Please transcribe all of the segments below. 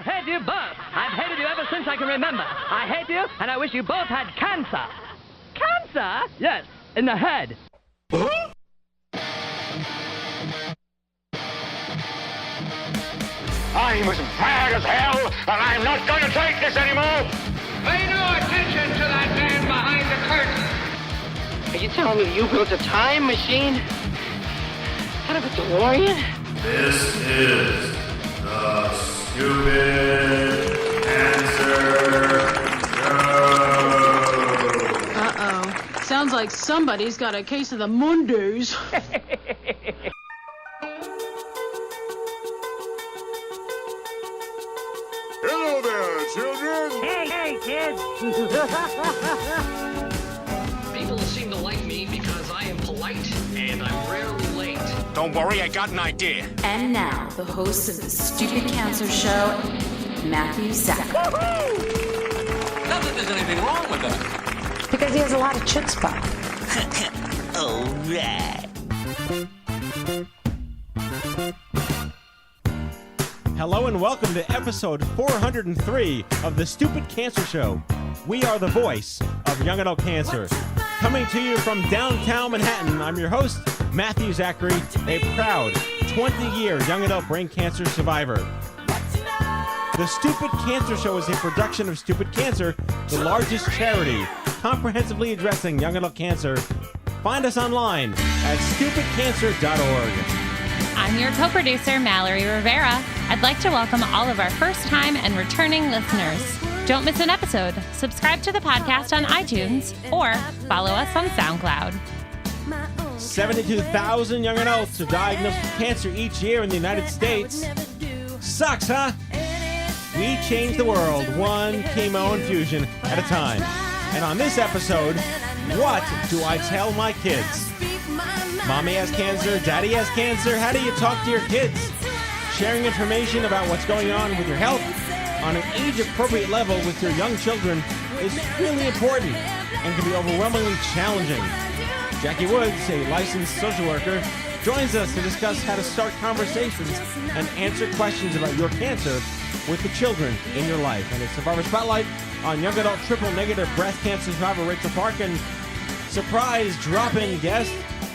I hate you both. I've hated you ever since I can remember. I hate you, and I wish you both had cancer. Cancer? Yes, in the head. I'm as mad as hell, and I'm not going to take this anymore. Pay no attention to that man behind the curtain. Are you telling me you built a time machine? Out of a DeLorean? This is the Stupid Answer Show. Uh-oh. Sounds like somebody's got a case of the Mondays. Hello there, children. Hey, kids. People seem to like me because I am polite and I'm rarely late. Don't worry, I got an idea. And now, the host of the Stupid Cancer Show, Matthew Zachary. Not that there's anything wrong with that. Because he has a lot of chutzpah. All right. Hello and welcome to episode 403 of the Stupid Cancer Show. We are the voice of young adult cancer. Coming to you from downtown Manhattan, I'm your host, Matthew Zachary, a proud 20-year young adult brain cancer survivor. The Stupid Cancer Show is a production of Stupid Cancer, the largest charity comprehensively addressing young adult cancer. Find us online at stupidcancer.org. I'm your co-producer, Mallory Rivera. I'd like to welcome all of our first-time and returning listeners. Don't miss an episode. Subscribe to the podcast on iTunes or follow us on SoundCloud. 72,000 young adults are diagnosed with cancer each year in the United States. Sucks, huh? We change the world one chemo infusion at a time. And on this episode, what do I tell my kids? Mommy has cancer, daddy has cancer. How do you talk to your kids? Sharing information about what's going on with your health on an age-appropriate level with your young children is really important and can be overwhelmingly challenging. Jackie Woods, a licensed social worker, joins us to discuss how to start conversations and answer questions about your cancer with the children in your life. And it's Survivor Spotlight on young adult triple-negative breast cancer survivor Rachel Park and surprise drop-in guest,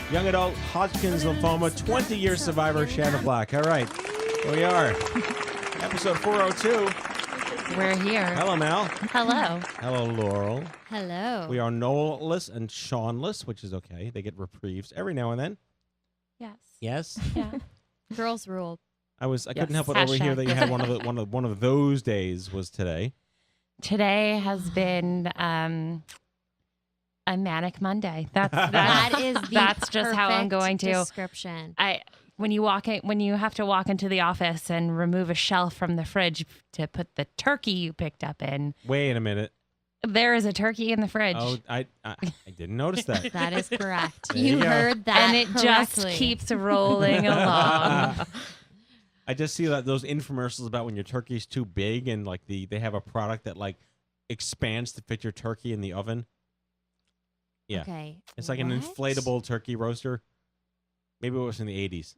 young adult Hodgkin's lymphoma 20-year survivor Shannon Black. All right, here we are. Episode 402. We're here. Hello, Mal. Hello. Hello, Laurel. Hello. We are Noel-less and Sean-less, which is okay. They get reprieves every now and then. Yes. Yes? Yeah. Girls rule. I couldn't help but overhear that you had one of those days was today. Today has been a manic Monday. That's just how I'm going to description. When you have to walk into the office and remove a shelf from the fridge to put the turkey you picked up in. Wait a minute. There is a turkey in the fridge. Oh, I didn't notice that. That is correct. You heard that, and it just keeps rolling along. I just see those infomercials about when your turkey's too big and like they have a product that like expands to fit your turkey in the oven. Yeah. Okay. It's like an inflatable turkey roaster. Maybe it was in the 80s.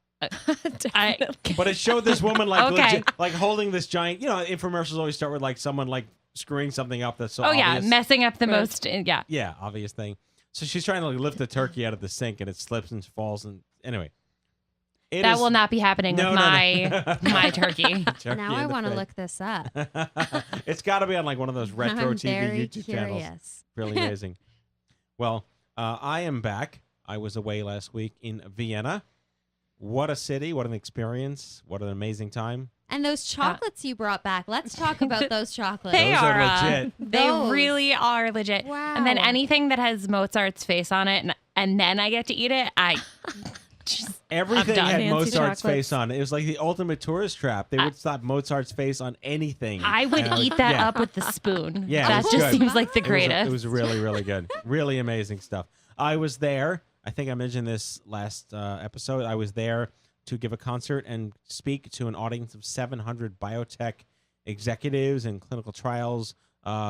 But it showed this woman like legit, like holding this giant, infomercials always start with like someone like screwing something up that's so obvious. Yeah, messing up the most, Yeah, obvious thing. So she's trying to like lift the turkey out of the sink and it slips and falls and anyway. That will not be happening with my turkey. Now I want to look this up. It's got to be on like one of those retro I'm TV very YouTube curious. channels. Really amazing. Well, I am back. I was away last week in Vienna. What a city. What an experience. What an amazing time. And those chocolates you brought back. Let's talk about those chocolates. They Those are legit. They really are legit. Wow. And then anything that has Mozart's face on it and then I get to eat it, Everything had Fancy Mozart's chocolates. face on it. It was like the ultimate tourist trap. They would stop Mozart's face on anything. I would eat that up with the spoon. Yeah, that it was just good. seems like the greatest. It was really, really good. Really amazing stuff. I was there. I think I mentioned this last episode. I was there to give a concert and speak to an audience of 700 biotech executives and clinical trials,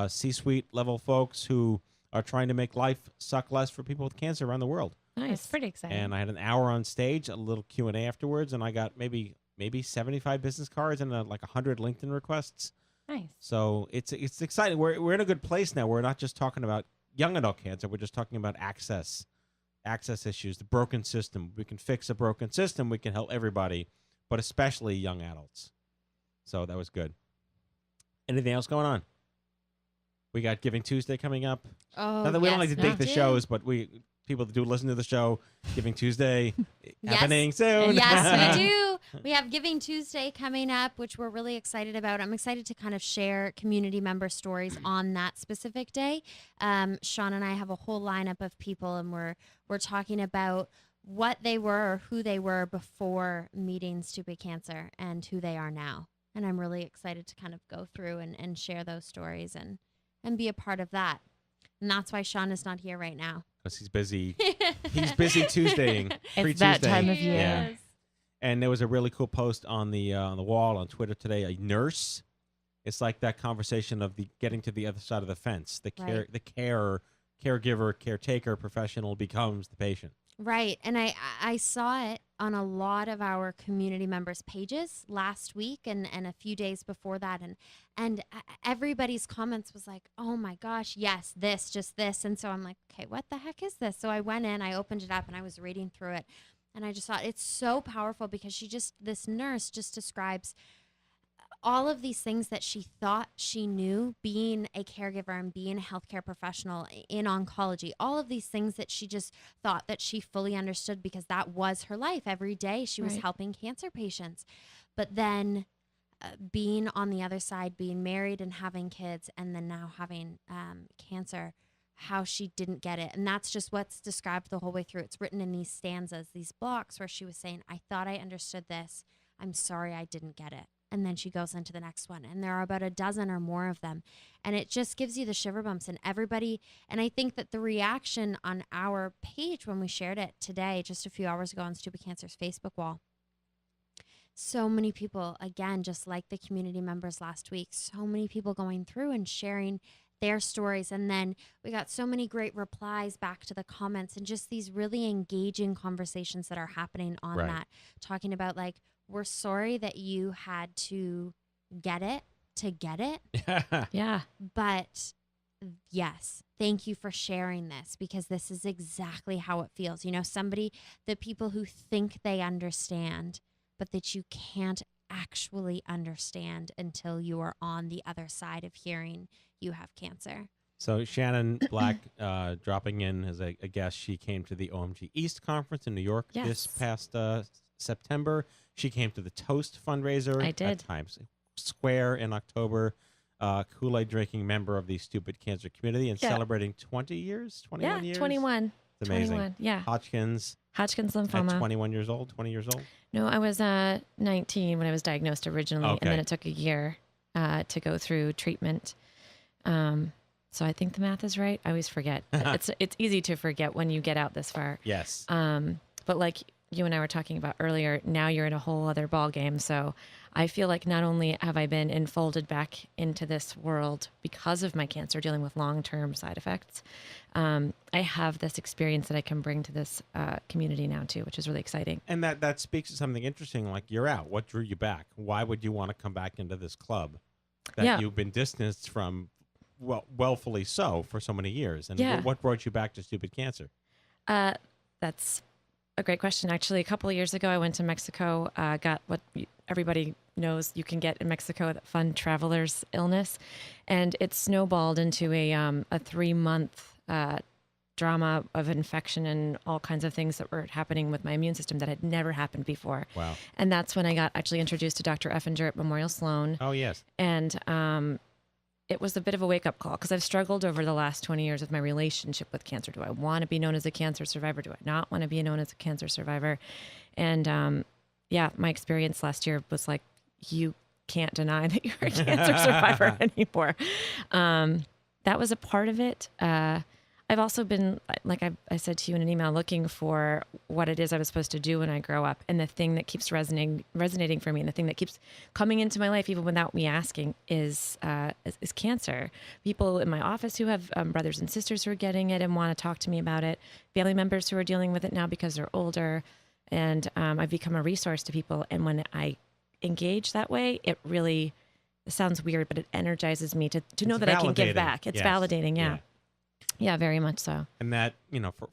C-suite level folks who are trying to make life suck less for people with cancer around the world. Nice. Pretty exciting. And I had an hour on stage, a little Q&A afterwards, and I got maybe maybe 75 business cards and like 100 LinkedIn requests. Nice. So it's exciting. We're in a good place now. We're not just talking about young adult cancer. We're just talking about access issues, the broken system. We can fix a broken system. We can help everybody, but especially young adults. So that was good. Anything else going on? We got Giving Tuesday coming up. Oh, Not that we don't like to date the do. shows, but people that do listen to the show, Giving Tuesday happening soon. Yes, we do. We have Giving Tuesday coming up, which we're really excited about. I'm excited to kind of share community member stories on that specific day. Sean and I have a whole lineup of people, and we're talking about what they were or who they were before meeting stupid cancer and who they are now. And I'm really excited to kind of go through and share those stories and be a part of that. And that's why Sean is not here right now. Because he's busy. He's busy Tuesdaying. It's that time of year. Yeah. And there was a really cool post on the wall on Twitter today. A nurse. It's like that conversation of the getting to the other side of the fence. The caregiver, caretaker, professional becomes the patient. Right. And I saw it on a lot of our community members' pages last week and a few days before that. And everybody's comments was like, oh my gosh, yes, just this. And so I'm like, okay, what the heck is this? So I went in, I opened it up, and I was reading through it. And I just thought it's so powerful because this nurse just describes all of these things that she thought she knew, being a caregiver and being a healthcare professional in oncology, all of these things that she just thought that she fully understood because that was her life. Every day she was helping cancer patients. But then being on the other side, being married and having kids, and then now having cancer, how she didn't get it. And that's just what's described the whole way through. It's written in these stanzas, these blocks, where she was saying, I thought I understood this. I'm sorry I didn't get it. And then she goes into the next one. And there are about a dozen or more of them. And it just gives you the shiver bumps. And everybody, and I think that the reaction on our page when we shared it today, just a few hours ago on Stupid Cancer's Facebook wall, so many people, again, just like the community members last week, so many people going through and sharing their stories. And then we got so many great replies back to the comments and just these really engaging conversations that are happening on that, talking about like, we're sorry that you had to get it to get it. Yeah. But yes, thank you for sharing this because this is exactly how it feels. You know, the people who think they understand, but that you can't actually understand until you are on the other side of hearing you have cancer. So Shannon Black dropping in as a guest. She came to the OMG East Conference in New York this past September. She came to the Toast fundraiser at Times Square in October. Kool-Aid drinking member of the Stupid Cancer community and celebrating 20 years, 21 years? 21. It's amazing. 21, yeah. Hodgkin's lymphoma. At 21 years old, 20 years old? No, I was 19 when I was diagnosed originally, and then it took a year to go through treatment. So I think the math is right. I always forget. It's easy to forget when you get out this far. Yes. But like you and I were talking about earlier, now you're in a whole other ball game. So I feel like not only have I been enfolded back into this world because of my cancer, dealing with long-term side effects, I have this experience that I can bring to this community now too, which is really exciting. And that speaks to something interesting. Like, you're out. What drew you back? Why would you want to come back into this club that you've been distanced from? Well, willfully so for so many years. And what brought you back to Stupid Cancer? That's a great question. Actually, a couple of years ago, I went to Mexico, got what everybody knows you can get in Mexico, that fun traveler's illness. And it snowballed into a 3-month drama of infection and all kinds of things that were happening with my immune system that had never happened before. Wow. And that's when I got actually introduced to Dr. Effinger at Memorial Sloan. Oh, yes. And it was a bit of a wake-up call because I've struggled over the last 20 years with my relationship with cancer. Do I want to be known as a cancer survivor? Do I not want to be known as a cancer survivor? And my experience last year was like, you can't deny that you're a cancer survivor anymore. That was a part of it. I've also been, like I said to you in an email, looking for what it is I was supposed to do when I grow up. And the thing that keeps resonating for me, and the thing that keeps coming into my life, even without me asking, is cancer. People in my office who have brothers and sisters who are getting it and want to talk to me about it, family members who are dealing with it now because they're older. And I've become a resource to people. And when I engage that way, it really, it sounds weird, but it energizes me to know that I can give back. It's validating. Yeah. Yeah, very much so. And that,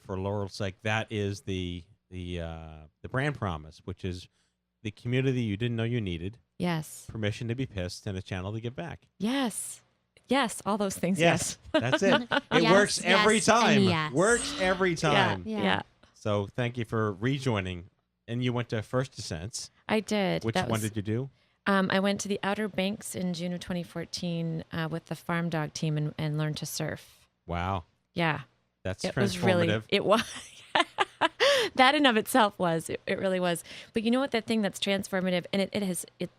for Laurel's sake, that is the brand promise, which is the community you didn't know you needed. Yes. Permission to be pissed and a channel to give back. Yes. Yes, all those things. Yes. That's it. It works every time. Yes. Works every time. Yeah. So thank you for rejoining. And you went to First Descents. I did. Which one did you do? I went to the Outer Banks in June of 2014 with the farm dog team and learned to surf. Wow. Yeah. That's transformative. It was. That in of itself was. It really was. But you know what? That thing that's transformative, and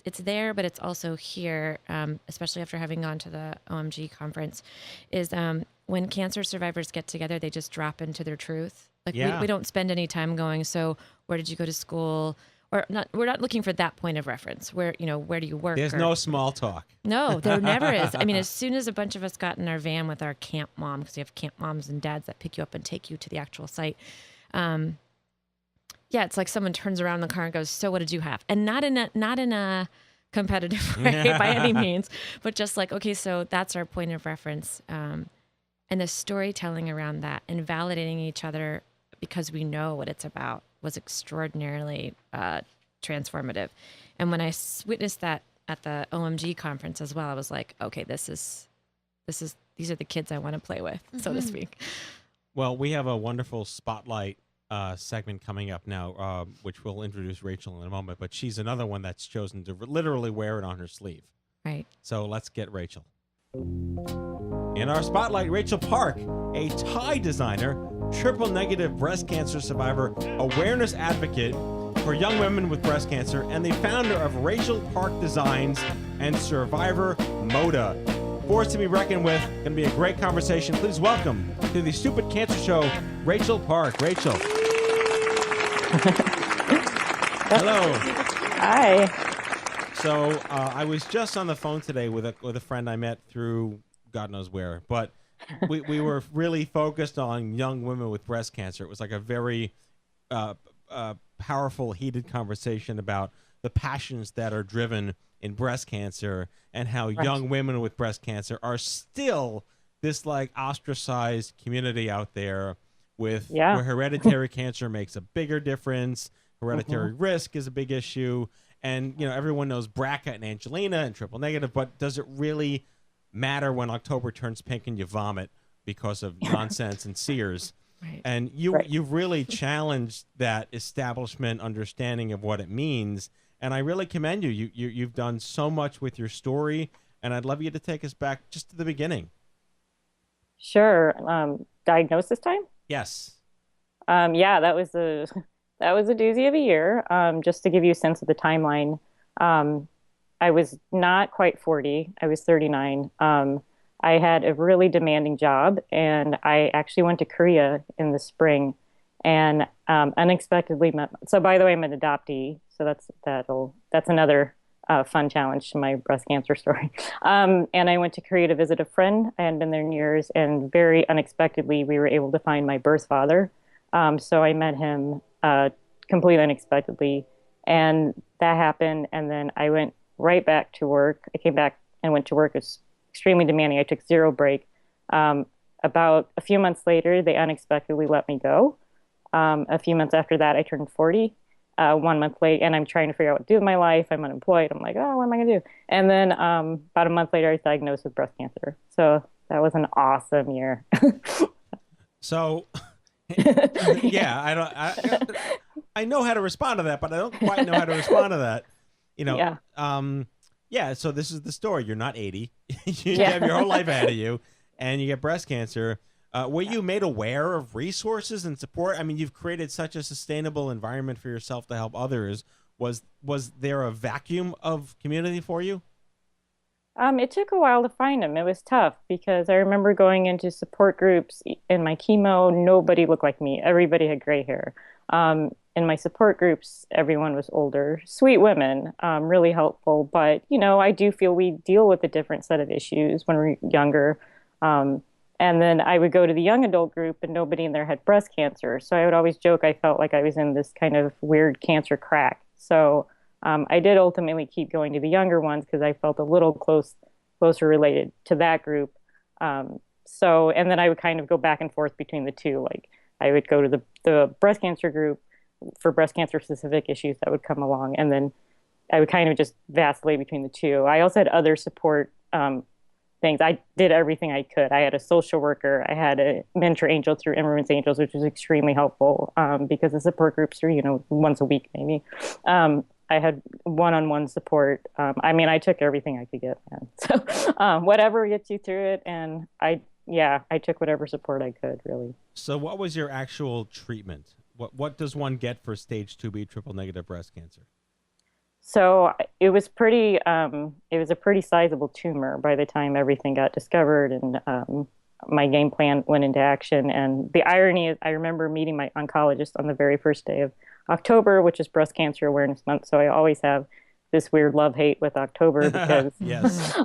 it's there, but it's also here, especially after having gone to the OMG conference, is when cancer survivors get together, they just drop into their truth. Like we don't spend any time going, so where did you go to school? Or not, we're not looking for that point of reference. Where do you work? There's no small talk. No, there never is. I mean, as soon as a bunch of us got in our van with our camp mom, because you have camp moms and dads that pick you up and take you to the actual site. It's like someone turns around in the car and goes, "So what did you have?" And not in a competitive way by any means, but just like, okay, so that's our point of reference, and the storytelling around that and validating each other because we know what it's about was extraordinarily transformative. And when I witnessed that at the OMG conference as well, I was like, okay, these are the kids I want to play with, so to speak. Well, we have a wonderful spotlight segment coming up now, which we'll introduce Rachel in a moment, but she's another one that's chosen to literally wear it on her sleeve. Right. So let's get Rachel. In our spotlight, Rachel Park, a tie designer, triple negative breast cancer survivor, awareness advocate for young women with breast cancer, and the founder of Rachel Park Designs and Survivor Moda. Force to be reckoned with. Going to be a great conversation. Please welcome to the Stupid Cancer Show, Rachel Park. Rachel. Hello. Hi. So I was just on the phone today with a friend I met through God knows where, but we were really focused on young women with breast cancer. It was like a very powerful, heated conversation about the passions that are driven in breast cancer and how young women with breast cancer are still this like ostracized community out there with where hereditary cancer makes a bigger difference. Hereditary risk is a big issue. And, everyone knows BRCA and Angelina and triple negative, but does it really matter when October turns pink and you vomit because of nonsense and Sears? Right. And you've really challenged that establishment understanding of what it means. And I really commend you. You've done so much with your story, and I'd love you to take us back just to the beginning. Sure. Diagnosis time? Yes. That was a doozy of a year. Just to give you a sense of the timeline, I was not quite 40. I was 39. I had a really demanding job, and I actually went to Korea in the spring and unexpectedly met. So, by the way, I'm an adoptee. So that's another fun challenge to my breast cancer story. And I went to Korea to visit a friend. I hadn't been there in years, and very unexpectedly, we were able to find my birth father. So I met him completely unexpectedly, and that happened. And then I went right back to work. I came back and went to work. It was extremely demanding. I took zero break. About a few months later, they unexpectedly let me go. A few months after that, I turned 40. 1 month late, and I'm trying to figure out what to do with my life. I'm unemployed. I'm like, what am I going to do? And then about a month later, I was diagnosed with breast cancer. So that was an awesome year. So, I know how to respond to that, but I don't quite know how to respond to that. So this is the story. You're not 80. You have your whole life ahead of you, and you get breast cancer. Were you made aware of resources and support? I mean, you've created such a sustainable environment for yourself to help others. Was there a vacuum of community for you? It took a while to find them. It was tough because I remember going into support groups in my chemo. Nobody looked like me. Everybody had gray hair. In my support groups, everyone was older, sweet women, really helpful. But, I do feel we deal with a different set of issues when we're younger. And then I would go to the young adult group, and nobody in there had breast cancer. So I would always joke I felt like I was in this kind of weird cancer crack. So I did ultimately keep going to the younger ones because I felt a little closer related to that group. And then I would kind of go back and forth between the two. Like I would go to the breast cancer group for breast cancer specific issues that would come along. And then I would kind of just vacillate between the two. I also had other support things. I did everything I could. I had a social worker. I had a mentor angel through Immigrants Angels, which was extremely helpful because the support groups are, once a week maybe. I had one-on-one support. I took everything I could get, man. So whatever gets you through it. And I took whatever support I could, really. So what was your actual treatment? What does one get for stage 2B triple negative breast cancer? So it was it was a pretty sizable tumor by the time everything got discovered and my game plan went into action. And the irony is I remember meeting my oncologist on the very first day of October, which is Breast Cancer Awareness Month. So I always have this weird love-hate with October because yes.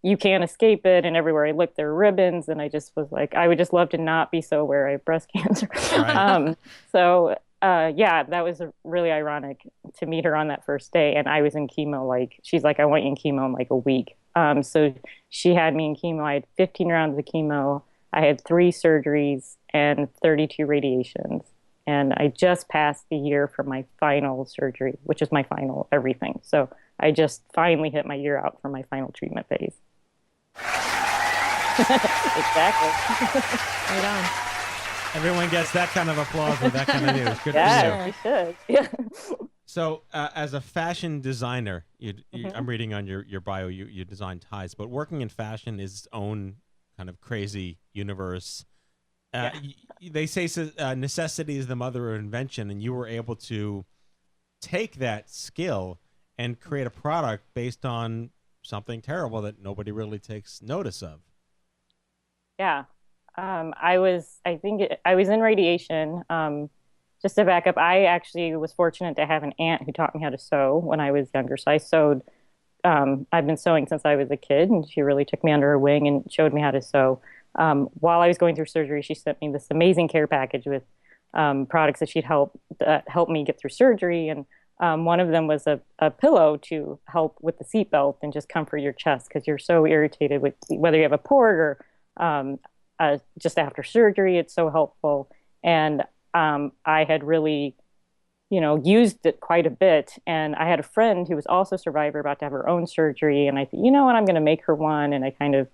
You can't escape it. And everywhere I look, there are ribbons. And I just was like, I would just love to not be so aware I have breast cancer. Right. That was really ironic to meet her on that first day. And I was in chemo, she's like, I want you in chemo in a week. So she had me in chemo. I had 15 rounds of chemo. I had 3 surgeries and 32 radiations. And I just passed the year for my final surgery, which is my final everything. So I just finally hit my year out for my final treatment phase. Exactly. Right on. Everyone gets that kind of applause with that kind of news. Good for you. Should. Yeah. So, as a fashion designer, I'm reading on your bio, you design ties, but working in fashion is its own kind of crazy universe. They say necessity is the mother of invention, and you were able to take that skill and create a product based on something terrible that nobody really takes notice of. Yeah. I was in radiation. Just to back up, I actually was fortunate to have an aunt who taught me how to sew when I was younger. So I sewed, I've been sewing since I was a kid, and she really took me under her wing and showed me how to sew. While I was going through surgery, she sent me this amazing care package with products that she'd help me get through surgery. And one of them was a pillow to help with the seatbelt and just comfort your chest because you're so irritated with whether you have a port or just after surgery. It's so helpful. And I had really, used it quite a bit. And I had a friend who was also a survivor about to have her own surgery. And I thought, you know what, I'm going to make her one. And I kind of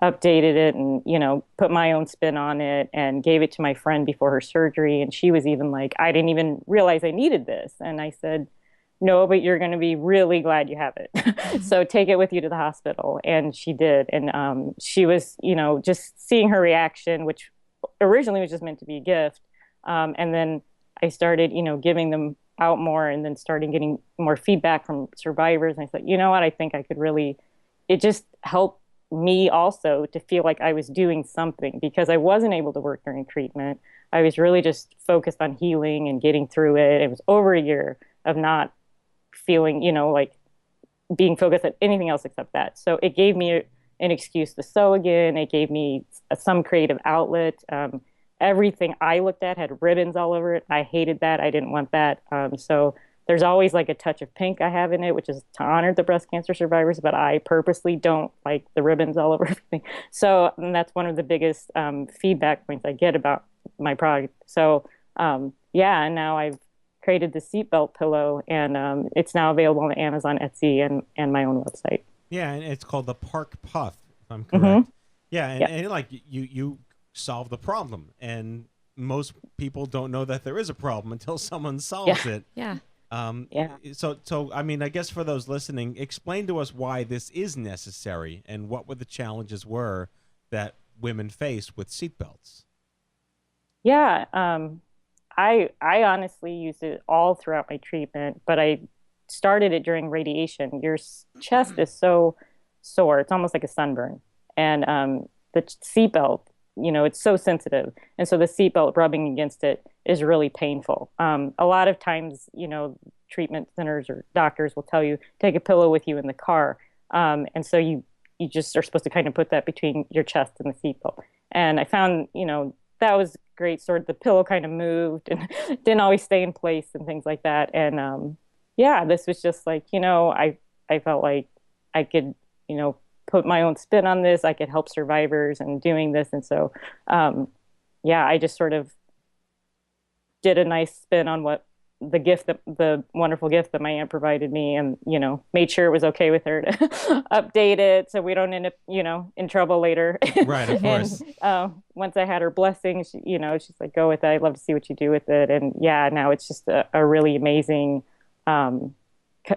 updated it and, put my own spin on it and gave it to my friend before her surgery. And she was even like, I didn't even realize I needed this. And I said, no, but you're going to be really glad you have it. So take it with you to the hospital. And she did. And she was, just seeing her reaction, which originally was just meant to be a gift. And then I started, giving them out more and then started getting more feedback from survivors. And I thought, you know what, I think I could really, it just helped me also to feel like I was doing something because I wasn't able to work during treatment. I was really just focused on healing and getting through it. It was over a year of not feeling, like being focused on anything else except that. So it gave me an excuse to sew again. It gave me some creative outlet. Everything I looked at had ribbons all over it. I hated that. I didn't want that. So there's always a touch of pink I have in it, which is to honor the breast cancer survivors, but I purposely don't like the ribbons all over everything. So that's one of the biggest feedback points I get about my product. So and now I've created the seatbelt pillow, and it's now available on Amazon, Etsy, and my own website. Yeah, and it's called the Park Puff, if I'm correct. Mm-hmm. Yeah, and you solve the problem, and most people don't know that there is a problem until someone solves it. Yeah. So I mean, I guess for those listening, explain to us why this is necessary and what the challenges were that women face with seatbelts. Yeah. I honestly used it all throughout my treatment, but I started it during radiation. Your chest is so sore. It's almost like a sunburn. And the seatbelt, it's so sensitive. And so the seatbelt rubbing against it is really painful. A lot of times, treatment centers or doctors will tell you, take a pillow with you in the car. And so you just are supposed to kind of put that between your chest and the seatbelt. And I found, that was great. Sort of the pillow kind of moved and didn't always stay in place and things like that. And yeah, this was just like, I felt like I could, put my own spin on this. I could help survivors and doing this. And so, yeah, I just sort of did a nice spin on what the wonderful gift that my aunt provided me, and made sure it was okay with her to update it so we don't end up in trouble later. Right, of course. And once I had her blessing, she's like, go with it, I'd love to see what you do with it. And yeah, now it's just a really amazing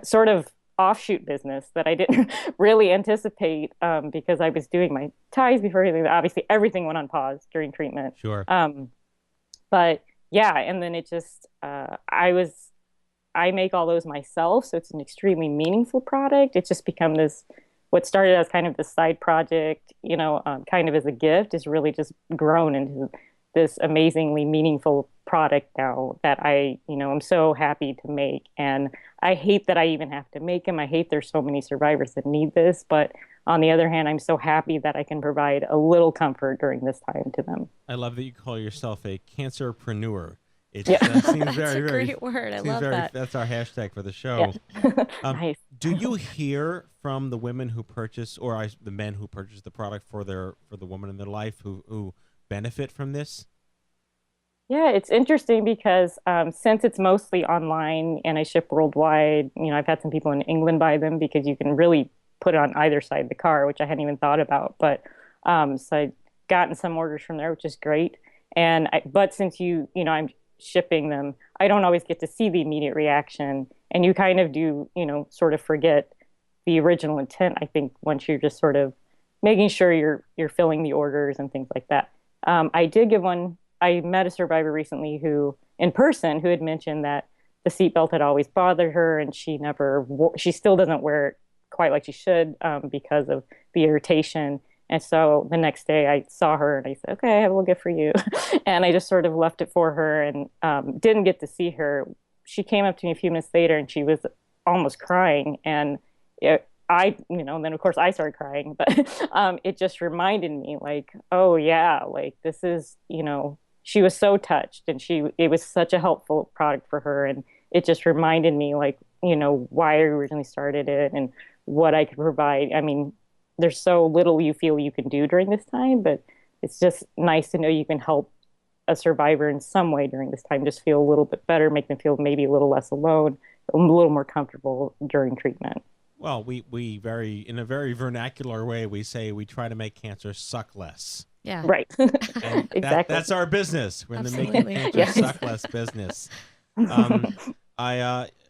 sort of offshoot business that I didn't really anticipate, because I was doing my ties before anything. Obviously everything went on pause during treatment. Sure. But yeah, and then it just I make all those myself, so it's an extremely meaningful product. It's just become what started as kind of this side project, kind of as a gift, is really just grown into this amazingly meaningful product now that I'm so happy to make. And I hate that I even have to make them. I hate there's so many survivors that need this, but on the other hand, I'm so happy that I can provide a little comfort during this time to them. I love that you call yourself a cancerpreneur. It Yeah. seems That's very, a very great word. I love that. That's our hashtag for the show. Yeah. Nice. Do you hear from the women who purchase, or the men who purchase the product for the woman in their life who benefit from this? Yeah, it's interesting because since it's mostly online and I ship worldwide, I've had some people in England buy them because you can really put it on either side of the car, which I hadn't even thought about. But so I've gotten some orders from there, which is great. But since I'm shipping them, I don't always get to see the immediate reaction, and you kind of do, sort of forget the original intent. I think once you're just sort of making sure you're filling the orders and things like that. I did give one. I met a survivor recently in person who had mentioned that the seatbelt had always bothered her, and she still doesn't wear it quite like she should, because of the irritation. And so the next day I saw her and I said, okay, I have a little gift for you. And I just sort of left it for her, and didn't get to see her. She came up to me a few minutes later and she was almost crying. And then of course I started crying, but it just reminded me like, oh yeah, like this is, she was so touched, and it was such a helpful product for her. And it just reminded me like, why I originally started it and what I could provide. I mean, there's so little you feel you can do during this time, but it's just nice to know you can help a survivor in some way during this time, just feel a little bit better, make them feel maybe a little less alone, a little more comfortable during treatment. Well, we in a very vernacular way, we say we try to make cancer suck less. Yeah. Right. Exactly. That's our business. We're in the Absolutely. making cancer Yes. suck less business.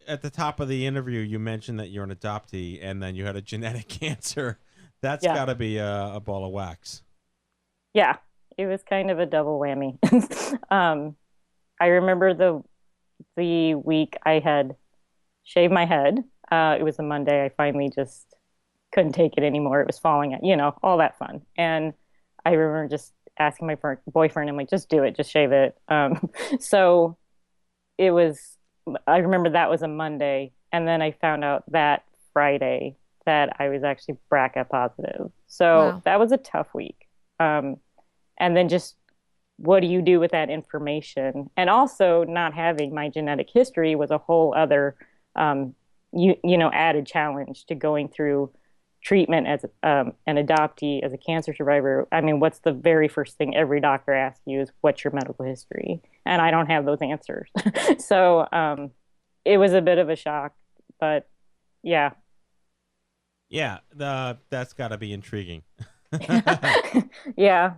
At the top of the interview, you mentioned that you're an adoptee and then you had a genetic cancer. That's got to be a ball of wax. Yeah, it was kind of a double whammy. I remember the week I had shaved my head. It was a Monday. I finally just couldn't take it anymore. It was falling out, all that fun. And I remember just asking my boyfriend, I'm like, just do it, just shave it. So I remember that was a Monday. And then I found out that Friday that I was actually BRCA positive. So that was a tough week. And then just, what do you do with that information? And also not having my genetic history was a whole other, added challenge to going through treatment as an adoptee, as a cancer survivor. I mean, what's the very first thing every doctor asks you is, what's your medical history? And I don't have those answers. So it was a bit of a shock, but yeah. Yeah, that's got to be intriguing. Yeah.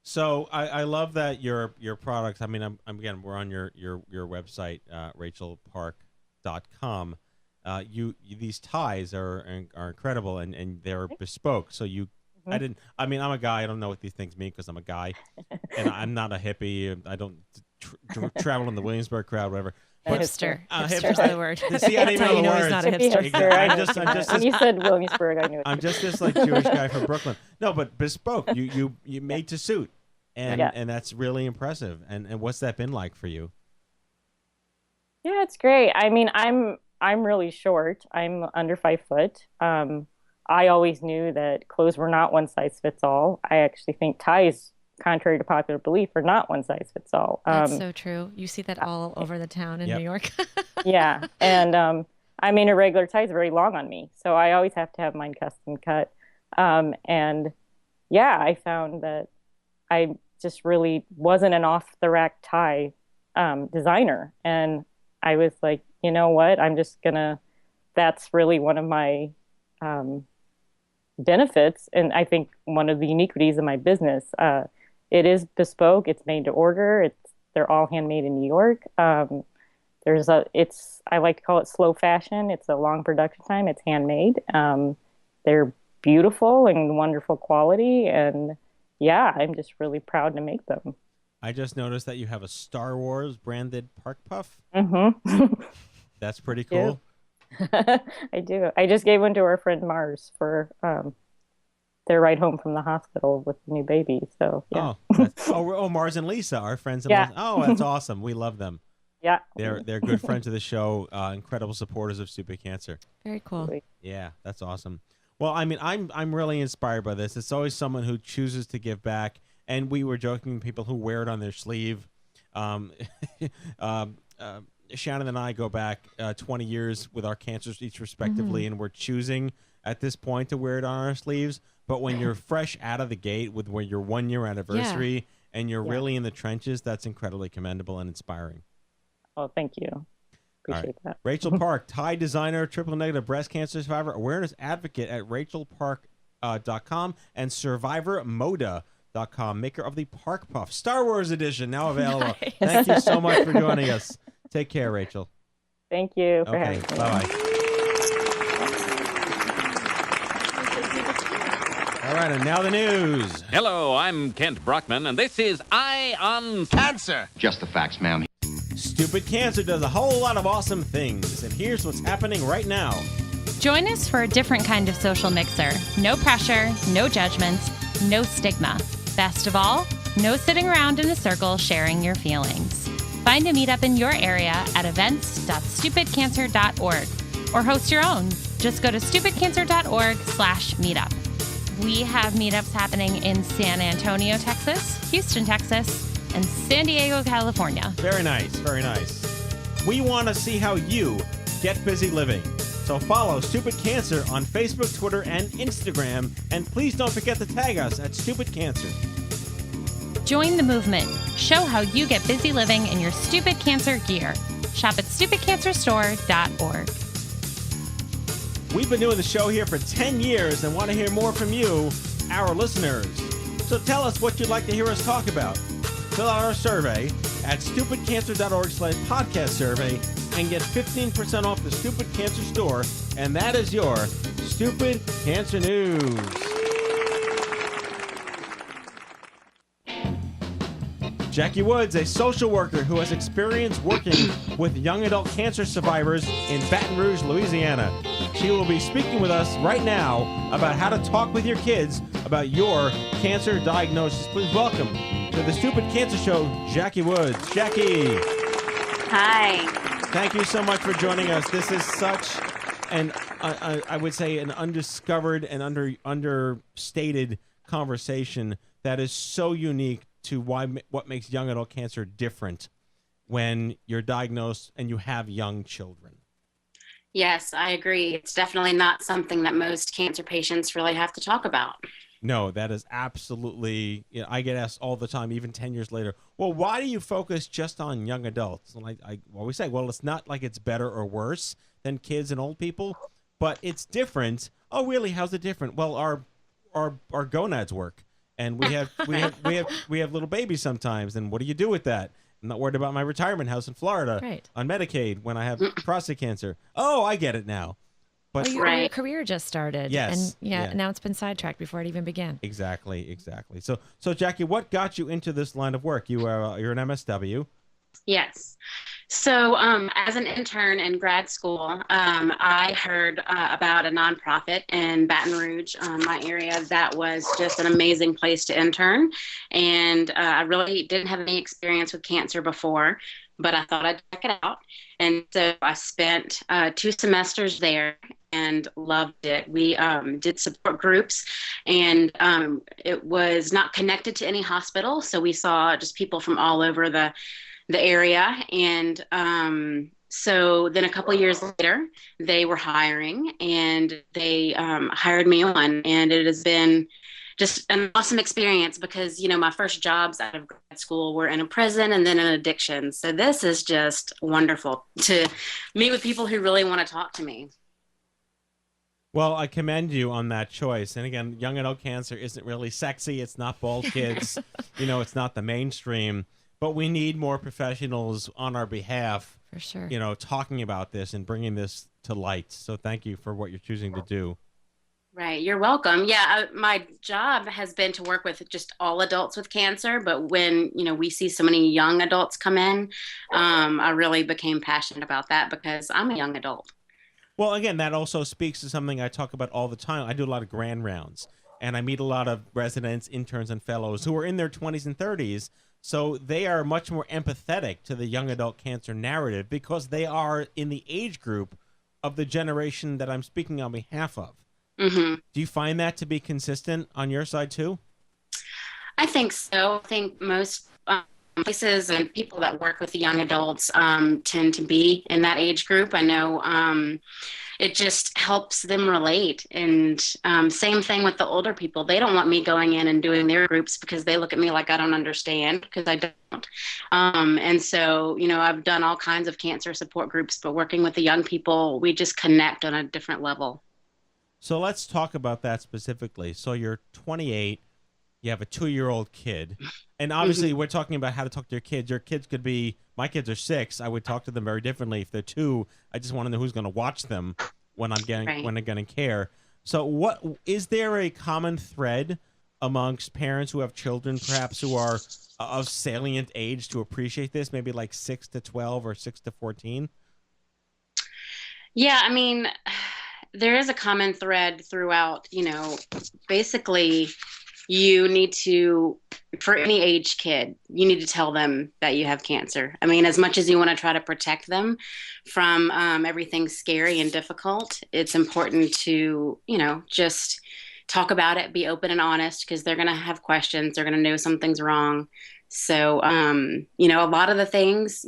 So I love that your products. I mean, we're on your website, rachelpark.com. These ties are incredible and they're bespoke. So I'm a guy. I don't know what these things mean because I'm a guy, and I'm not a hippie. I don't travel in the Williamsburg crowd, whatever. Hipster. Hipster's the word. See, I didn't even know the he's words. not a hipster. I'm just when you said Williamsburg, I knew it. I'm just this like Jewish guy from Brooklyn. No, but bespoke. You made to suit, and that's really impressive. And what's that been like for you? Yeah, it's great. I mean, I'm really short. I'm under 5 foot. I always knew that clothes were not one size fits all. I actually think ties contrary to popular belief, are not one size fits all. That's so true. You see that all over the town in New York. Yeah. And I mean, a regular tie is very long on me, so I always have to have mine custom cut. And yeah, I found that I just really wasn't an off-the-rack tie designer. And I was like, you know what? That's really one of my benefits. And I think one of the uniquities of my business. It is bespoke. It's made to order. They're all handmade in New York. I like to call it slow fashion. It's a long production time. It's handmade. They're beautiful and wonderful quality. And yeah, I'm just really proud to make them. I just noticed that you have a Star Wars branded Park Puff. Mm-hmm. That's pretty cool. I do. I just gave one to our friend Mars for their ride home from the hospital with the new baby. So yeah. Mars and Lisa, our friends. Yeah. Oh, that's awesome. We love them. Yeah. They're good friends of the show. Incredible supporters of Stupid Cancer. Very cool. Yeah, that's awesome. Well, I mean, I'm really inspired by this. It's always someone who chooses to give back, and we were joking people who wear it on their sleeve. Shannon and I go back 20 years with our cancers each respectively, and we're choosing at this point to wear it on our sleeves. But when you're fresh out of the gate with your 1 year anniversary and you're really in the trenches, that's incredibly commendable and inspiring. Oh, thank you. Appreciate that. Rachel Park, tie designer, triple negative breast cancer survivor, awareness advocate at rachelpark.com and survivormoda.com, maker of the Park Puff Star Wars edition, now available. Nice. Thank you so much for joining us. Take care, Rachel. Thank you for having me. Bye-bye. All right, and now the news. Hello, I'm Kent Brockman, and this is Eye on Cancer. Just the facts, ma'am. Stupid Cancer does a whole lot of awesome things, and here's what's happening right now. Join us for a different kind of social mixer. No pressure, no judgments, no stigma. Best of all, no sitting around in a circle sharing your feelings. Find a meetup in your area at events.stupidcancer.org or host your own. Just go to stupidcancer.org/meetup. We have meetups happening in San Antonio, Texas, Houston, Texas, and San Diego, California. Very nice, very nice. We want to see how you get busy living. So follow Stupid Cancer on Facebook, Twitter, and Instagram. And please don't forget to tag us at Stupid Cancer. Join the movement. Show how you get busy living in your Stupid Cancer gear. Shop at stupidcancerstore.org. We've been doing the show here for 10 years and want to hear more from you, our listeners. So tell us what you'd like to hear us talk about. Fill out our survey at stupidcancer.org/podcast survey and get 15% off the Stupid Cancer store. And that is your Stupid Cancer News. Jackie Woods, a social worker who has experience working with young adult cancer survivors in Baton Rouge, Louisiana. She will be speaking with us right now about how to talk with your kids about your cancer diagnosis. Please welcome to the Stupid Cancer Show, Jackie Woods. Jackie. Hi. Thank you so much for joining us. This is such an, I would say, an undiscovered and understated conversation that is so unique to what makes young adult cancer different when you're diagnosed and you have young children. Yes, I agree. It's definitely not something that most cancer patients really have to talk about. No, that is absolutely, I get asked all the time, even 10 years later, well, why do you focus just on young adults? And I always say, well, it's not like it's better or worse than kids and old people, but it's different. Oh, really? How's it different? Well, our gonads work. And we have little babies sometimes. And what do you do with that? I'm not worried about my retirement house in Florida on Medicaid when I have prostate cancer. Oh, I get it now. But your career just started. Yes. And now it's been sidetracked before it even began. Exactly. So Jackie, what got you into this line of work? You're an MSW. Yes. So as an intern in grad school, I heard about a nonprofit in Baton Rouge, my area, that was just an amazing place to intern. And I really didn't have any experience with cancer before. but I thought I'd check it out. And so I spent 2 semesters there and loved it. We did support groups, and it was not connected to any hospital. So we saw just people from all over the area. And so then a couple of years later, they were hiring, and they hired me on. And it has been just an awesome experience because, my first jobs out of grad school were in a prison and then in addiction. So this is just wonderful to meet with people who really want to talk to me. Well, I commend you on that choice. And again, young adult cancer isn't really sexy. It's not bald kids. It's not the mainstream. But we need more professionals on our behalf, for sure, talking about this and bringing this to light. So thank you for what you're choosing to do. Right. You're welcome. Yeah. My job has been to work with just all adults with cancer. But when, we see so many young adults come in, I really became passionate about that because I'm a young adult. Well, again, that also speaks to something I talk about all the time. I do a lot of grand rounds, and I meet a lot of residents, interns, and fellows who are in their 20s and 30s. So they are much more empathetic to the young adult cancer narrative because they are in the age group of the generation that I'm speaking on behalf of. Mm-hmm. Do you find that to be consistent on your side too? I think so. I think most places and people that work with the young adults tend to be in that age group. I know it just helps them relate. And same thing with the older people. They don't want me going in and doing their groups because they look at me like I don't understand, because I don't. And so, I've done all kinds of cancer support groups, but working with the young people, we just connect on a different level. So let's talk about that specifically. So you're 28, you have a 2-year-old kid, and obviously we're talking about how to talk to your kids. Your kids could be, my kids are 6. I would talk to them very differently. If they're 2, I just want to know who's going to watch them when when they're getting care. So what is there a common thread amongst parents who have children, perhaps who are of salient age to appreciate this, maybe like 6 to 12 or 6 to 14? Yeah, I mean, there is a common thread throughout, basically you need to, for any age kid, you need to tell them that you have cancer. I mean, as much as you want to try to protect them from everything scary and difficult, it's important to, just talk about it, be open and honest, because they're going to have questions. They're going to know something's wrong. So, a lot of the things,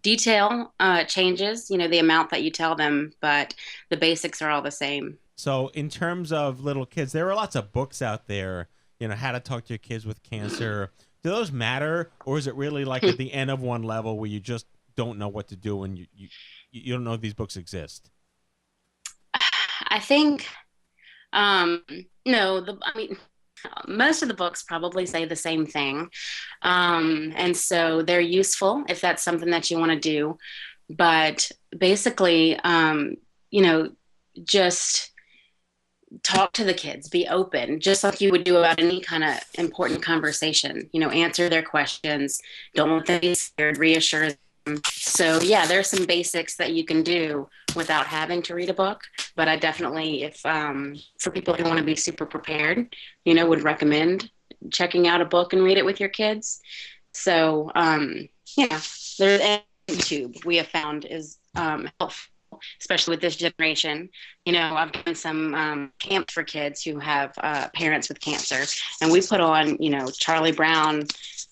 detail changes, the amount that you tell them, but the basics are all the same. So in terms of little kids, there are lots of books out there, how to talk to your kids with cancer. Do those matter? Or is it really like at the end of one level where you just don't know what to do and you don't know these books exist? I think, no, most of the books probably say the same thing. And so they're useful if that's something that you want to do. But basically, just talk to the kids, be open, just like you would do about any kind of important conversation, answer their questions, don't let them be scared, reassure them. So yeah, there's some basics that you can do without having to read a book, but I definitely, if for people who want to be super prepared, would recommend checking out a book and read it with your kids. So there's YouTube we have found is helpful, especially with this generation. I've done some camps for kids who have parents with cancer, and we put on, Charlie Brown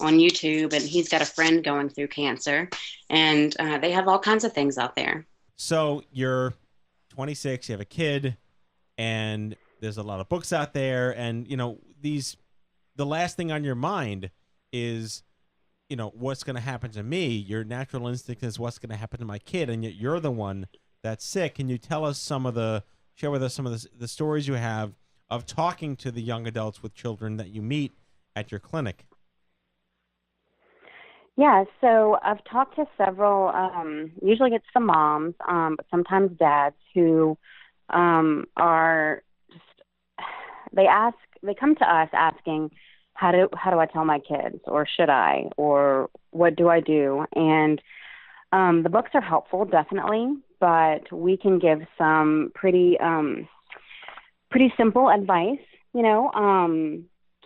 on YouTube, and he's got a friend going through cancer, and they have all kinds of things out there. So you're 26, you have a kid, and there's a lot of books out there, and the last thing on your mind is, what's going to happen to me? Your natural instinct is what's going to happen to my kid, and yet you're the one that's sick. Can you share with us some of the stories you have of talking to the young adults with children that you meet at your clinic? Yeah, so I've talked to several, usually it's the moms, but sometimes dads who are just, they come to us asking, how do I tell my kids, or should I, or what do I do? And the books are helpful, definitely, but we can give some pretty simple advice,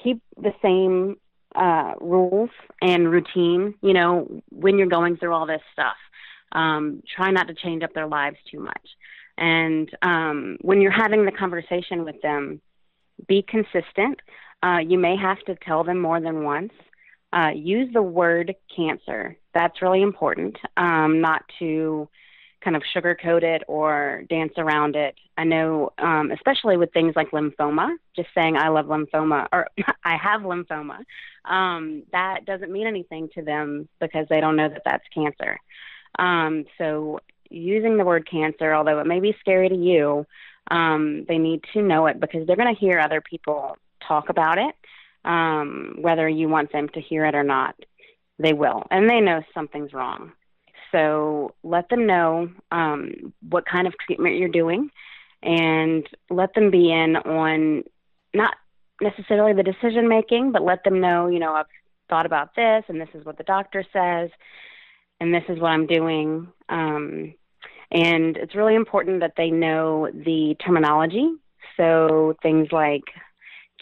keep the same rules and routine, you know, when you're going through all this stuff. Try not to change up their lives too much. And when you're having the conversation with them, be consistent. You may have to tell them more than once. Use the word cancer. That's really important, not to kind of sugarcoat it or dance around it. I know, especially with things like lymphoma, just saying I love lymphoma or I have lymphoma, that doesn't mean anything to them because they don't know that that's cancer. So using the word cancer, although it may be scary to you, they need to know it because they're going to hear other people talk about it, whether you want them to hear it or not. They will, and they know something's wrong. So let them know what kind of treatment you're doing and let them be in on not necessarily the decision making, but let them know, you know, I've thought about this and this is what the doctor says and this is what I'm doing. And it's really important that they know the terminology. So things like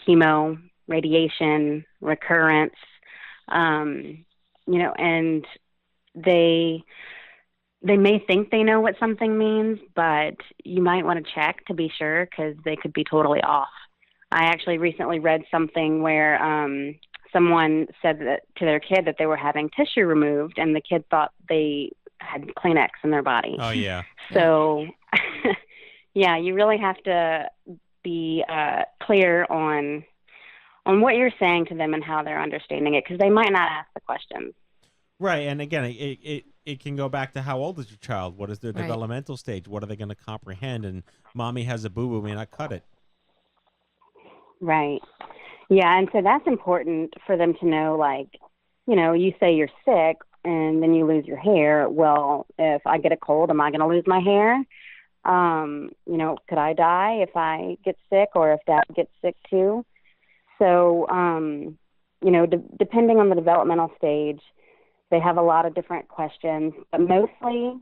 chemo, radiation, recurrence, you know, and they may think they know what something means, but you might want to check to be sure because they could be totally off. I actually recently read something where someone said that to their kid that they were having tissue removed, and the kid thought they had Kleenex in their body. Oh, yeah. So, yeah, you really have to be clear on what you're saying to them and how they're understanding it because they might not ask the questions. Right, and again, it can go back to how old is your child? What is their Right. developmental stage? What are they going to comprehend? And mommy has a boo-boo, may not cut it. Right. Yeah, and so that's important for them to know, like, you know, you say you're sick and then you lose your hair. Well, if I get a cold, am I going to lose my hair? You know, could I die if I get sick or if Dad gets sick too? So, you know, depending on the developmental stage, they have a lot of different questions, but mostly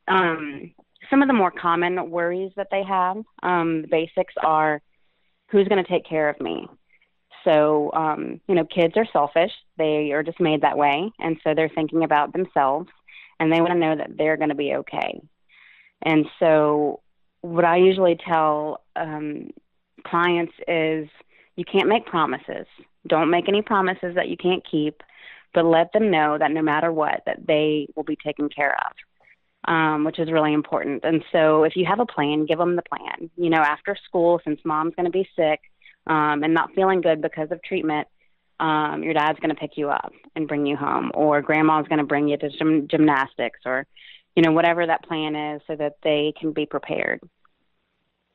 some of the more common worries that they have, the basics are, who's going to take care of me? So, you know, kids are selfish. They are just made that way. And so they're thinking about themselves and they want to know that they're going to be okay. And so what I usually tell clients is you can't make promises. Don't make any promises that you can't keep, but let them know that no matter what, that they will be taken care of, which is really important. And so if you have a plan, give them the plan. You know, after school, since mom's going to be sick and not feeling good because of treatment, your dad's going to pick you up and bring you home, or grandma's going to bring you to some gymnastics, or, you know, whatever that plan is so that they can be prepared.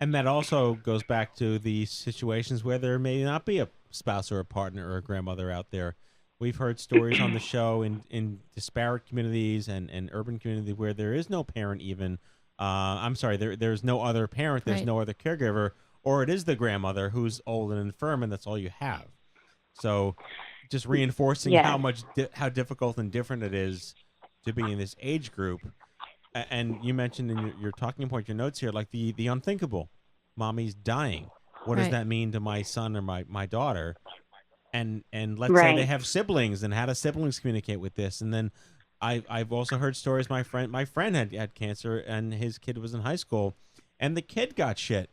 And that also goes back to the situations where there may not be a spouse or a partner or a grandmother out there. We've heard stories on the show in disparate communities and urban communities where there is no parent even. There's no other parent. There's Right. no other caregiver. Or it is the grandmother who's old and infirm, and that's all you have. So just reinforcing Yeah. how difficult and different it is to be in this age group. And you mentioned in your talking point, your notes here, like the unthinkable. Mommy's dying. What does Right. that mean to my son or my daughter? And let's say Right. they have siblings, and how do siblings communicate with this? And then I've also heard stories. My friend had cancer, and his kid was in high school, and the kid got shit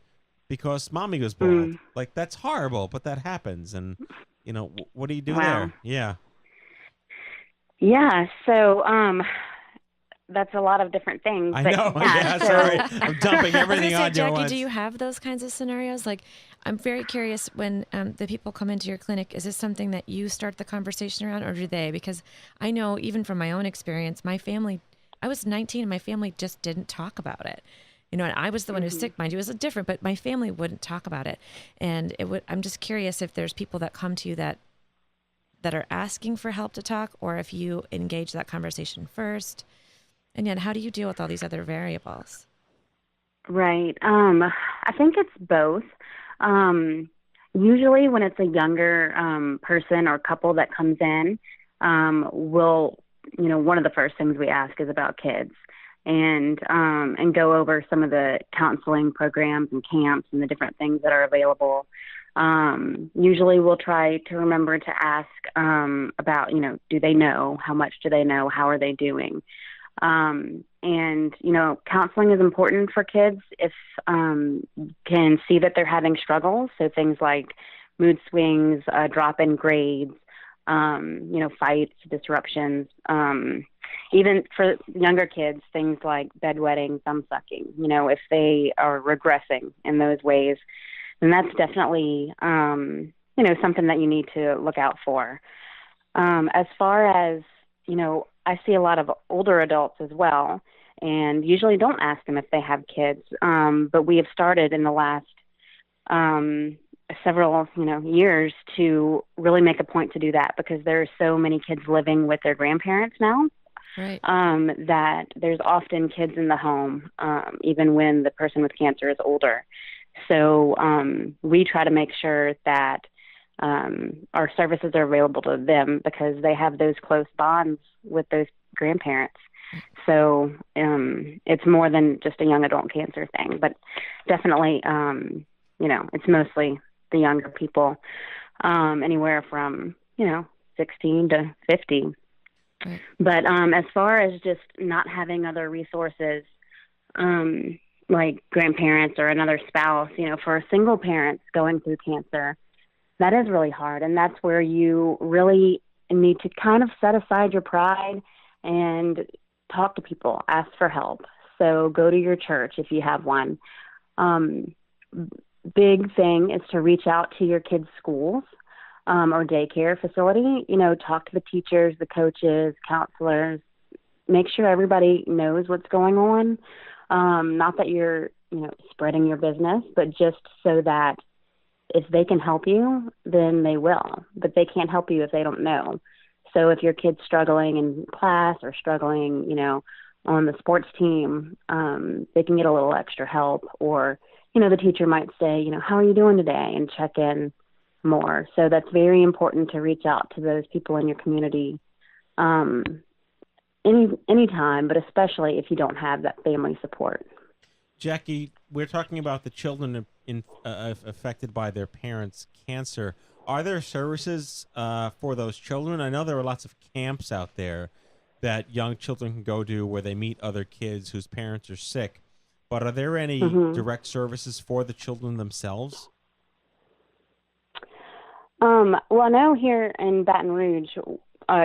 because mommy was bald. Like, that's horrible, but that happens. And you know, what do you do Wow. there? Yeah. Yeah. So, that's a lot of different things. I but know. Yeah, Yeah, so- sorry. I'm dumping everything I on was gonna say, you. Jackie, do you have those kinds of scenarios? Like, I'm very curious when the people come into your clinic, is this something that you start the conversation around, or do they? Because I know even from my own experience, my family, I was 19 and my family just didn't talk about it. You know, and I was the one who was sick, mind you, it was different, but my family wouldn't talk about it. And I'm just curious if there's people that come to you that are asking for help to talk, or if you engage that conversation first. And yet, how do you deal with all these other variables? Right. I think it's both. Usually when it's a younger person or couple that comes in, one of the first things we ask is about kids and go over some of the counseling programs and camps and the different things that are available. Usually we'll try to remember to ask about, do they know? How much do they know? How are they doing? And, counseling is important for kids if can see that they're having struggles. So things like mood swings, drop in grades, fights, disruptions. Even for younger kids, things like bedwetting, thumb sucking, if they are regressing in those ways, then that's definitely, something that you need to look out for. As far as, I see a lot of older adults as well, and usually don't ask them if they have kids. But we have started in the last several, years to really make a point to do that, because there are so many kids living with their grandparents now. Right. That there's often kids in the home, even when the person with cancer is older. So we try to make sure that our services are available to them, because they have those close bonds with those grandparents. So it's more than just a young adult cancer thing, but definitely, it's mostly the younger people, anywhere from, 16 to 50. Right. But as far as just not having other resources, like grandparents or another spouse, for a single parent going through cancer, that is really hard. And that's where you really need to kind of set aside your pride and talk to people, ask for help. So go to your church if you have one. Big thing is to reach out to your kids' schools or daycare facility, talk to the teachers, the coaches, counselors, make sure everybody knows what's going on. Not that you're, spreading your business, but just so that if they can help you, then they will. But they can't help you if they don't know. So if your kid's struggling in class or struggling, on the sports team, they can get a little extra help. Or, the teacher might say, how are you doing today? And check in more. So that's very important to reach out to those people in your community anytime, but especially if you don't have that family support. Jackie, we're talking about the children affected by their parents' cancer. Are there services for those children? I know there are lots of camps out there that young children can go to where they meet other kids whose parents are sick. But are there any direct services for the children themselves? Well, I know here in Baton Rouge,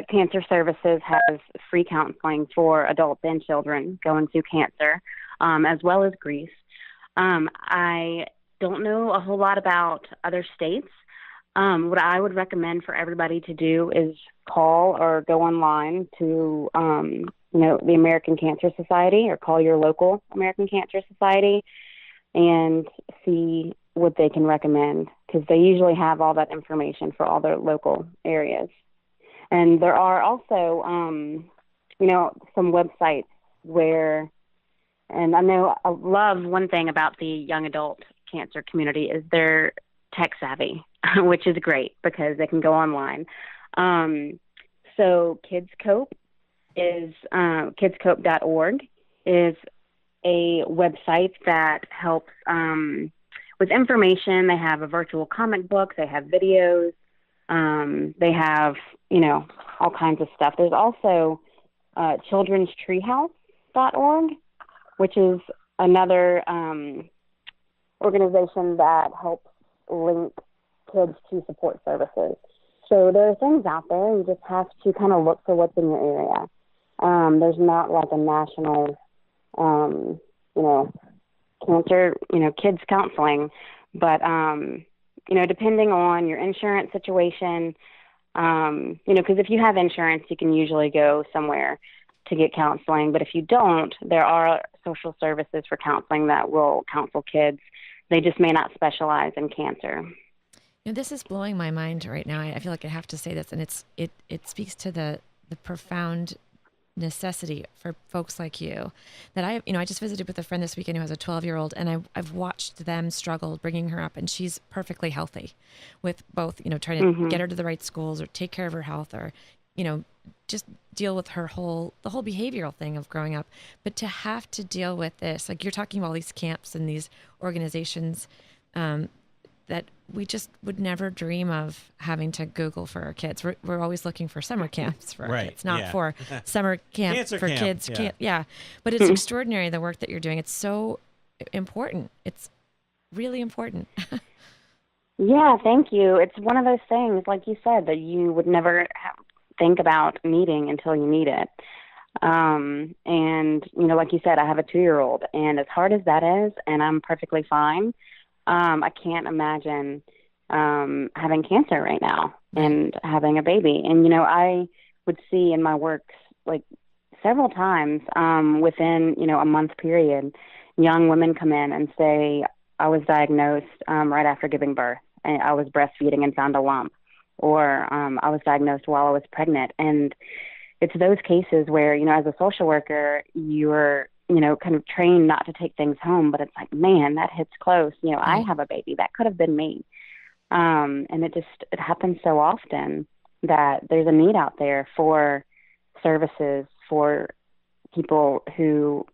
Cancer Services has free counseling for adults and children going through cancer, as well as grief. I don't know a whole lot about other states. What I would recommend for everybody to do is call or go online to, the American Cancer Society, or call your local American Cancer Society and see what they can recommend, because they usually have all that information for all their local areas. And there are also, some websites where, and I love one thing about the young adult cancer community is they're tech savvy, which is great because they can go online. So Kids Cope is, kidscope.org is a website that helps with information. They have a virtual comic book. They have videos. They have, all kinds of stuff. There's also childrenstreehouse.org, which is another organization that helps link kids to support services. So there are things out there. You just have to kind of look for what's in your area. There's not like a national, cancer, kids counseling, but, depending on your insurance situation, because if you have insurance, you can usually go somewhere to get counseling. But if you don't, there are social services for counseling that will counsel kids. They just may not specialize in cancer. This is blowing my mind right now. I feel like I have to say this, and it speaks to the profound necessity for folks like you that I just visited with a friend this weekend who has a 12-year-old, and I've watched them struggle bringing her up, and she's perfectly healthy with both, trying to get her to the right schools or take care of her health or, just deal with the whole behavioral thing of growing up. But to have to deal with this, like you're talking about all these camps and these organizations that we just would never dream of having to Google for our kids. We're always looking for summer camps for our kids, not for summer camp Cancer for camp, kids. yeah. But it's extraordinary, the work that you're doing. It's so important. It's really important. Yeah, thank you. It's one of those things, like you said, that you would never think about needing until you need it. And, like you said, I have a 2-year-old, and as hard as that is, and I'm perfectly fine, I can't imagine having cancer right now and having a baby. And, I would see in my work, like, several times within, a month period, young women come in and say, I was diagnosed right after giving birth. And I was breastfeeding and found a lump. Or I was diagnosed while I was pregnant. And it's those cases where, as a social worker, you're, kind of trained not to take things home, but it's like, man, that hits close. I have a baby. That could have been me. And it happens so often that there's a need out there for services for people who,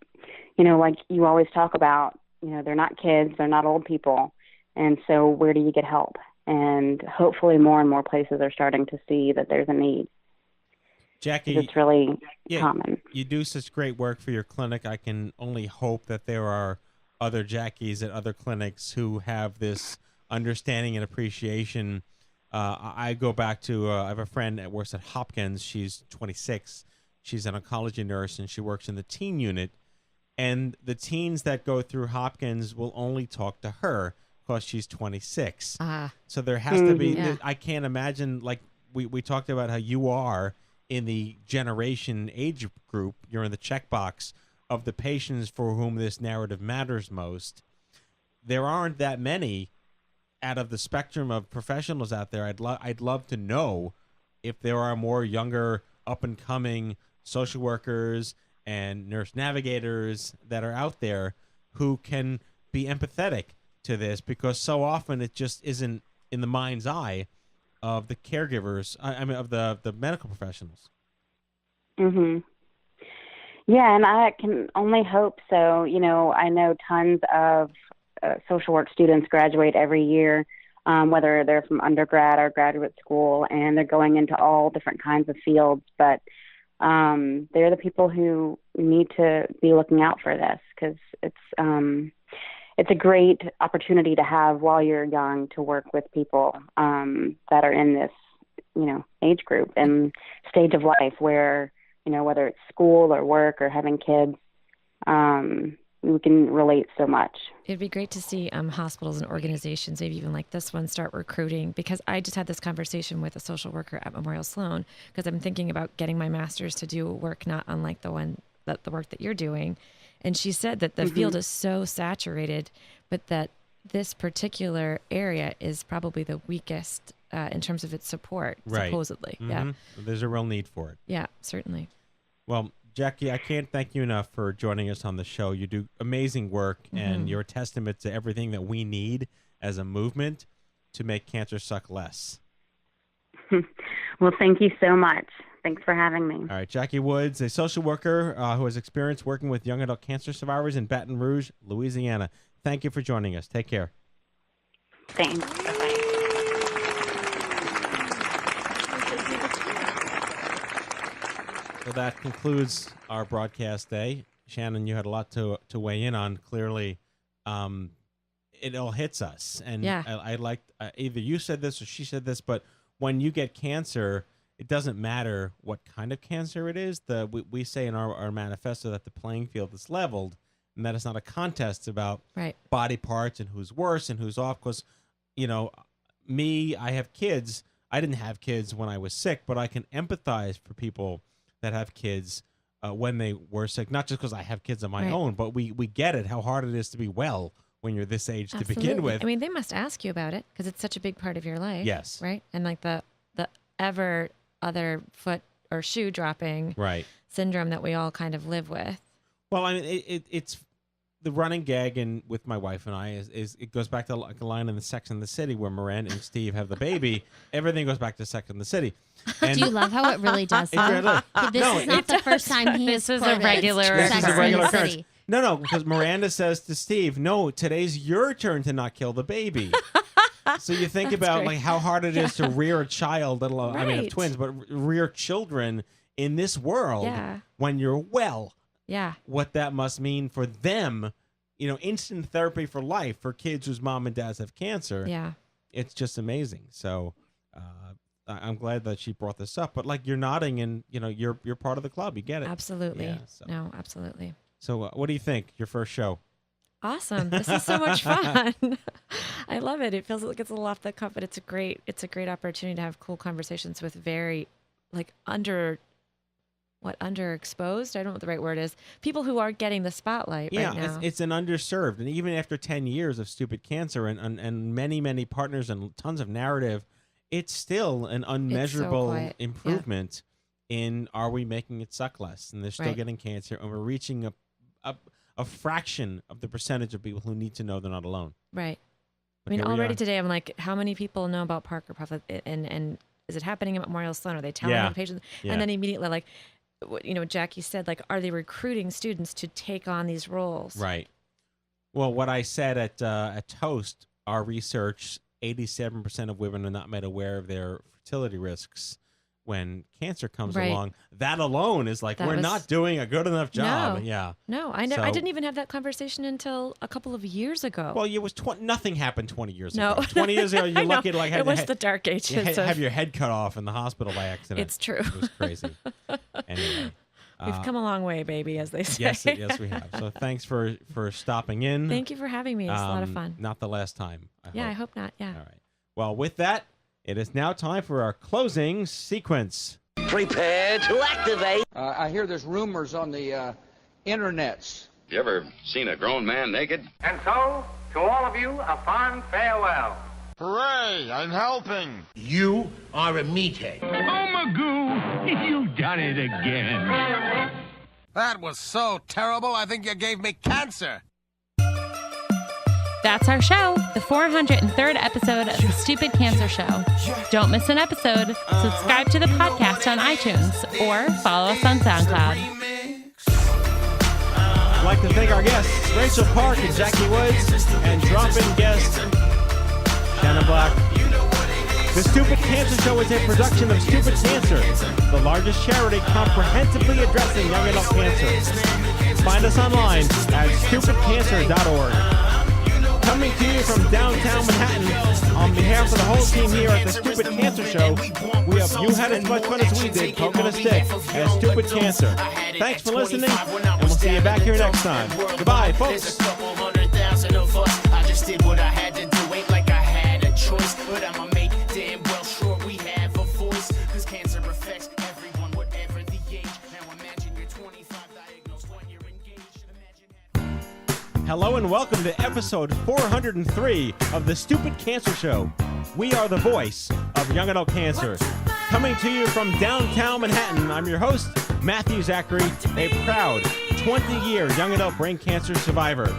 like you always talk about, they're not kids, they're not old people. And so where do you get help? And hopefully more and more places are starting to see that there's a need. Jackie, it's really common. You do such great work for your clinic. I can only hope that there are other Jackies at other clinics who have this understanding and appreciation. I go back to, I have a friend that works at Hopkins. She's 26. She's an oncology nurse, and she works in the teen unit. And the teens that go through Hopkins will only talk to her because she's 26. So there has to be, I can't imagine, like we talked about how you are in the generation age group, you're in the checkbox of the patients for whom this narrative matters most. There aren't that many out of the spectrum of professionals out there. I'd love to know if there are more younger, up-and-coming social workers and nurse navigators that are out there who can be empathetic to this, because so often it just isn't in the mind's eye of the caregivers, of the medical professionals. Mm-hmm. Yeah, and I can only hope so. I know tons of social work students graduate every year, whether they're from undergrad or graduate school, and they're going into all different kinds of fields. But they're the people who need to be looking out for this, because it's a great opportunity to have while you're young to work with people that are in this, age group and stage of life where, whether it's school or work or having kids, we can relate so much. It'd be great to see hospitals and organizations, maybe even like this one, start recruiting, because I just had this conversation with a social worker at Memorial Sloan, because I'm thinking about getting my master's to do work not unlike the work that you're doing. And she said that the field is so saturated, but that this particular area is probably the weakest in terms of its support, supposedly. Yeah, there's a real need for it. Yeah, certainly. Well, Jackie, I can't thank you enough for joining us on the show. You do amazing work, and you're a testament to everything that we need as a movement to make cancer suck less. Well, thank you so much. Thanks for having me. All right, Jackie Woods, a social worker who has experience working with young adult cancer survivors in Baton Rouge, Louisiana. Thank you for joining us. Take care. Thanks. Bye-bye. So that concludes our broadcast day. Shannon, you had a lot to weigh in on. Clearly, it all hits us. And I like either you said this or she said this, but when you get cancer, it doesn't matter what kind of cancer it is. We say in our manifesto that the playing field is leveled, and that it's not a contest about body parts and who's worse and who's off. Because, I have kids. I didn't have kids when I was sick, but I can empathize for people that have kids when they were sick. Not just because I have kids of my own, but we get it, how hard it is to be well when you're this age to begin with. I mean, they must ask you about it because it's such a big part of your life. Yes. Right? And like the ever other foot or shoe dropping syndrome that we all kind of live with. Well, I mean, it's the running gag with my wife and I is it goes back to like a line in the Sex and the City where Miranda and Steve have the baby. Everything goes back to Sex and the City. And do you love how it really does? This is not the first time he has quoted a regular occurrence. No, because Miranda says to Steve, "No, today's your turn to not kill the baby." So you think about like how hard it is to rear a child, let alone, I mean, of twins, but rear children in this world when you're well. Yeah. What that must mean for them, you know, instant therapy for life for kids whose mom and dads have cancer. Yeah. It's just amazing. So I'm glad that she brought this up. But like you're nodding and, you know, you're part of the club. You get it. Absolutely. Yeah, so. No, absolutely. So what do you think? Your first show? Awesome. This is so much fun. I love it. It feels like it's a little off the cuff, but it's a great opportunity to have cool conversations with very like underexposed? I don't know what the right word is. People who aren't getting the spotlight right now. It's an underserved. And even after 10 years of Stupid Cancer and many, many partners and tons of narrative, it's still an unmeasurable improvement in are we making it suck less? And they're still getting cancer, and we're reaching a fraction of the percentage of people who need to know they're not alone. Right. But I mean, already today, I'm like, how many people know about Parker Puff? And is it happening at Memorial Sloan? Are they telling the patients? Yeah. And then immediately, like, you know, Jackie said, like, are they recruiting students to take on these roles? Right. Well, what I said at Toast, our research, 87% of women are not made aware of their fertility risks when cancer comes along. That alone is like, we're not doing a good enough job. No, I didn't even have that conversation until a couple of years ago. Well, it was nothing happened 20 years ago. 20 years ago, you're lucky to like it was the dark ages. Have your head cut off in the hospital by accident. It's true. It was crazy. Anyway. We've come a long way, baby, as they say. Yes, we have. So thanks for stopping in. Thank you for having me. It's a lot of fun. Not the last time. I hope not. Yeah. All right. Well, with that, it is now time for our closing sequence. Prepare to activate. I hear there's rumors on the internets. You ever seen a grown man naked? And so, to all of you, a fond farewell. Hooray! I'm helping. You are a meathead. Oh, Magoo, you've done it again. That was so terrible, I think you gave me cancer. That's our show, the 403rd episode of The Stupid Cancer Show. Don't miss an episode. Subscribe to the podcast on iTunes or follow us on SoundCloud. I'd like to thank our guests, Rachel Park and Jackie Woods, and drop-in guest, Shannon Black. The Stupid Cancer Show is a production of Stupid Cancer, the largest charity comprehensively addressing young adult cancer. Find us online at stupidcancer.org. Coming to you from downtown Manhattan, on behalf of the whole team here at the Stupid Cancer Show, we hope you had as much fun as we did poking a stick at Stupid Cancer. Thanks for listening, and we'll see you back here next time. Goodbye, folks. I just did what I had to do, ain't like I had a choice, but I'ma make damn well sure we have a voice, cause cancer affects everyone, whatever the age. Now imagine you're 25, diagnosed when you're engaged. Hello and welcome to episode 403 of the Stupid Cancer Show. We are the voice of young adult cancer. Coming to you from downtown Manhattan, I'm your host, Matthew Zachary, a proud 20-year young adult brain cancer survivor.